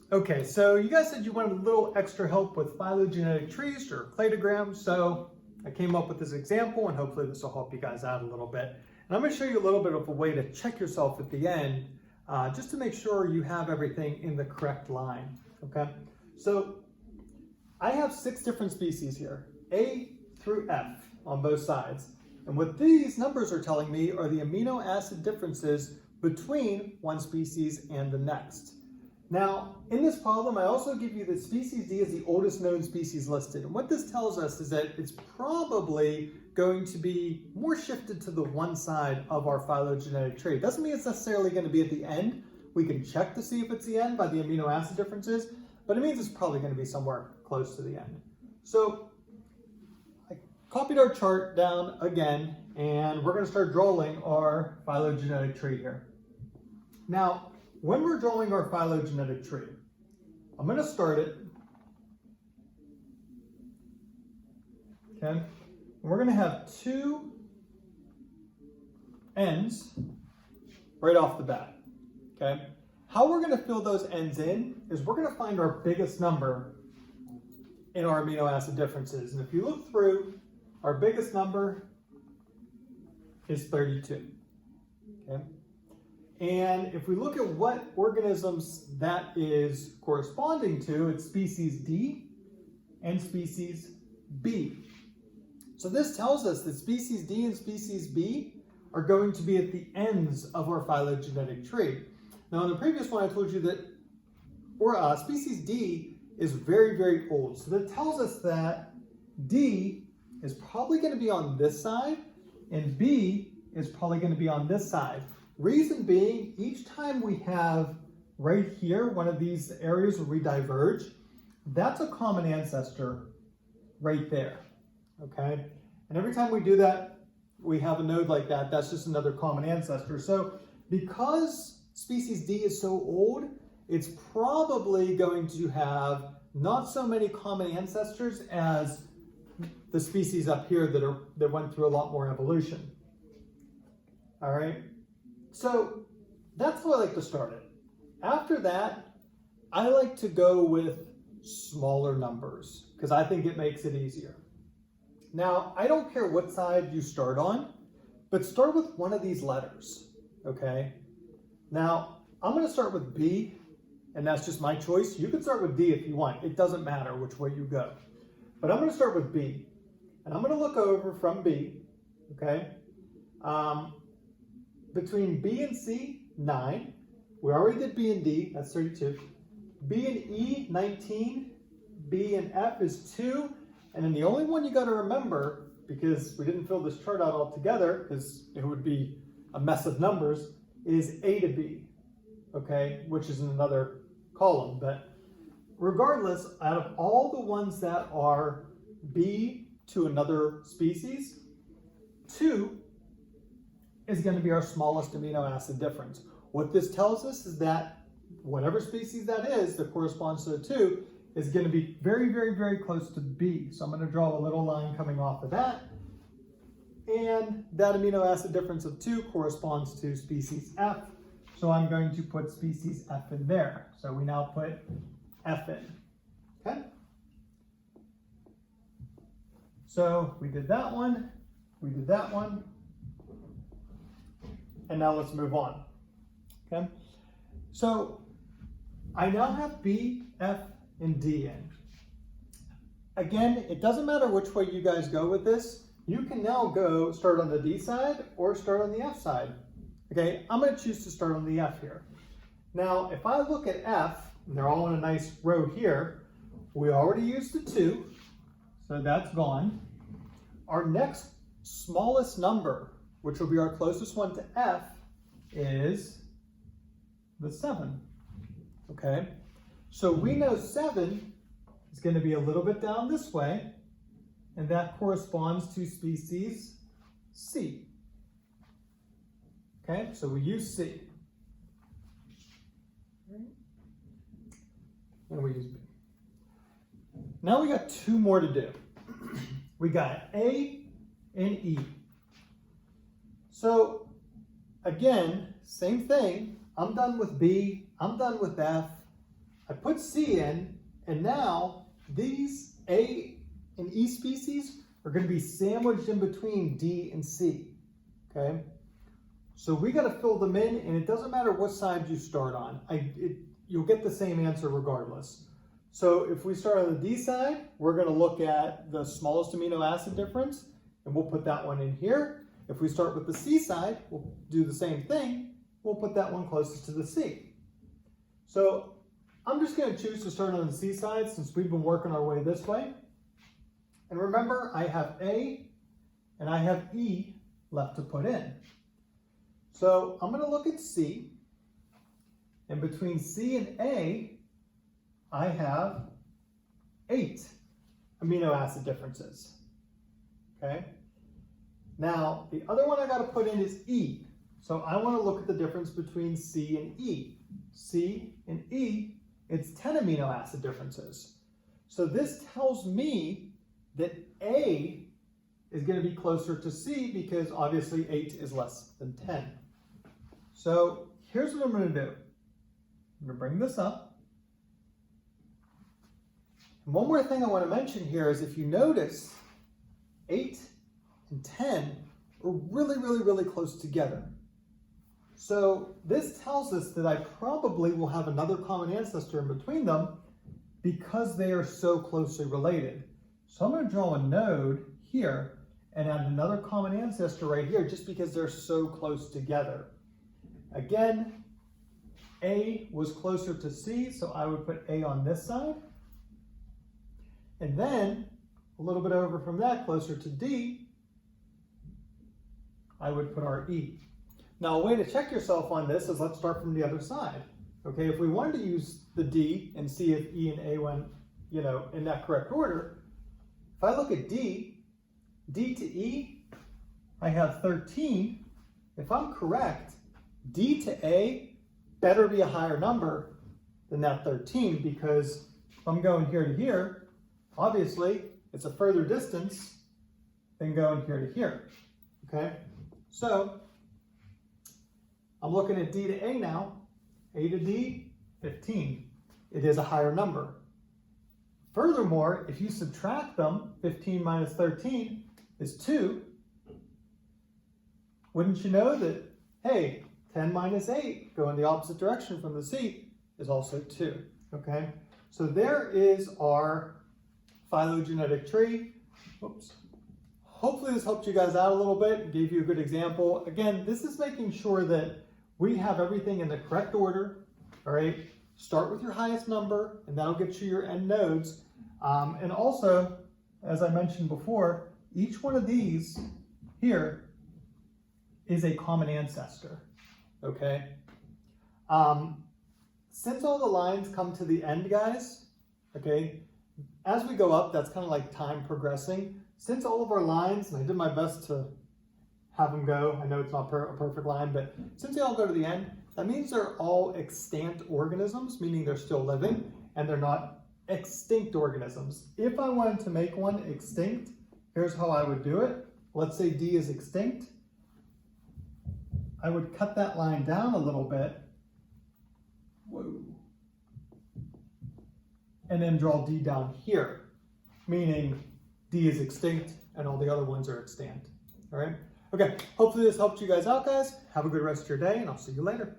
Okay, so you guys said you wanted a little extra help with phylogenetic trees or cladograms, so I came up with this example and hopefully this will help you guys out a little bit. And I'm going to show you a little bit of a way to check yourself at the end, just to make sure you have everything in the correct line, okay? So I have 6 different species here, A through F on both sides. And what these numbers are telling me are the amino acid differences between one species and the next. Now, in this problem, I also give you that species D is the oldest known species listed. And what this tells us is that it's probably going to be more shifted to the one side of our phylogenetic tree. It doesn't mean it's necessarily going to be at the end. We can check to see if it's the end by the amino acid differences, but it means it's probably going to be somewhere close to the end. So I copied our chart down again, and we're going to start drawing our phylogenetic tree here. Now, when we're drawing our phylogenetic tree, I'm going to start it, okay? And we're going to have 2 ends right off the bat, okay? How we're going to fill those ends in is we're going to find our biggest number in our amino acid differences. And if you look through, our biggest number is 32, okay? And if we look at what organisms that is corresponding to, it's species D and species B. So this tells us that species D and species B are going to be at the ends of our phylogenetic tree. Now in the previous one I told you that species D is very, very old. So that tells us that D is probably going to be on this side and B is probably going to be on this side. Reason being, each time we have right here, one of these areas where we diverge, that's a common ancestor right there, okay? And every time we do that, we have a node like that, that's just another common ancestor. So because species D is so old, it's probably going to have not so many common ancestors as the species up here that went through a lot more evolution, all right? So that's how I like to start it. After that, I like to go with smaller numbers because I think it makes it easier. Now, I don't care what side you start on, but start with one of these letters, okay? Now, I'm going to start with B, and that's just my choice. You can start with D if you want. It doesn't matter which way you go. But I'm going to start with B, and I'm going to look over from B, okay? Between B and C, 9. We already did B and D, that's 32. B and E, 19. B and F is 2. And then the only one you got to remember, because we didn't fill this chart out all together, because it would be a mess of numbers, is A to B, okay, which is in another column. But regardless, out of all the ones that are B to another species, 2 is going to be our smallest amino acid difference. What this tells us is that whatever species that is that corresponds to the 2 is going to be very, very, very close to B. So I'm going to draw a little line coming off of that. And that amino acid difference of 2 corresponds to species F. So I'm going to put species F in there. So we now put F in, okay? So we did that one, we did that one. And now let's move on, okay? So I now have B, F, and D in. Again, it doesn't matter which way you guys go with this. You can now go start on the D side or start on the F side. Okay, I'm going to choose to start on the F here. Now, if I look at F, and they're all in a nice row here, we already used the 2, so that's gone. Our next smallest number, which will be our closest one to F, is the 7, okay? So we know 7 is going to be a little bit down this way, and that corresponds to species C. Okay, so we use C. And we use B. Now we got 2 more to do. We got A and E. So again, same thing. I'm done with B, I'm done with F. I put C in, and now these A and E species are going to be sandwiched in between D and C, okay? So we got to fill them in, and it doesn't matter what side you start on. You'll get the same answer regardless. So if we start on the D side, we're going to look at the smallest amino acid difference, and we'll put that one in here. If we start with the C side, we'll do the same thing. We'll put that one closest to the C. So I'm just going to choose to start on the C side since we've been working our way this way. And remember, I have A and I have E left to put in. So I'm going to look at C, and between C and A, I have 8 amino acid differences, okay? Now, the other one I got to put in is E. So I want to look at the difference between C and E. C and E, it's 10 amino acid differences. So this tells me that A is going to be closer to C because obviously 8 is less than 10. So here's what I'm going to do. I'm going to bring this up. And one more thing I want to mention here is if you notice, 8 and 10 are really close together. So this tells us that I probably will have another common ancestor in between them because they are so closely related. So I'm going to draw a node here and add another common ancestor right here just because they're so close together. Again, A was closer to C, so I would put A on this side. And then a little bit over from that, closer to D, I would put our E. Now, a way to check yourself on this is let's start from the other side. Okay, if we wanted to use the D and see if E and A went, in that correct order, if I look at D, D to E, I have 13. If I'm correct, D to A better be a higher number than that 13 because if I'm going here to here, obviously it's a further distance than going here to here, okay? So I'm looking at D to A now. A to D, 15. It is a higher number. Furthermore, if you subtract them, 15 minus 13 is 2. Wouldn't you know that, hey, 10 minus 8, going the opposite direction from the C, is also 2, okay? So there is our phylogenetic tree. Oops. Hopefully this helped you guys out a little bit, gave you a good example. Again, this is making sure that we have everything in the correct order, all right? Start with your highest number, and that'll get you your end nodes. And also, as I mentioned before, each one of these here is a common ancestor, okay? Since all the lines come to the end, guys, okay, as we go up, that's kind of like time progressing. Since all of our lines, and I did my best to have them go, I know it's not a perfect line, but since they all go to the end, that means they're all extant organisms, meaning they're still living, and they're not extinct organisms. If I wanted to make one extinct, here's how I would do it. Let's say D is extinct. I would cut that line down a little bit. Whoa. And then draw D down here, meaning D is extinct and all the other ones are extant. All right? Okay, hopefully this helped you guys out, guys. Have a good rest of your day, and I'll see you later.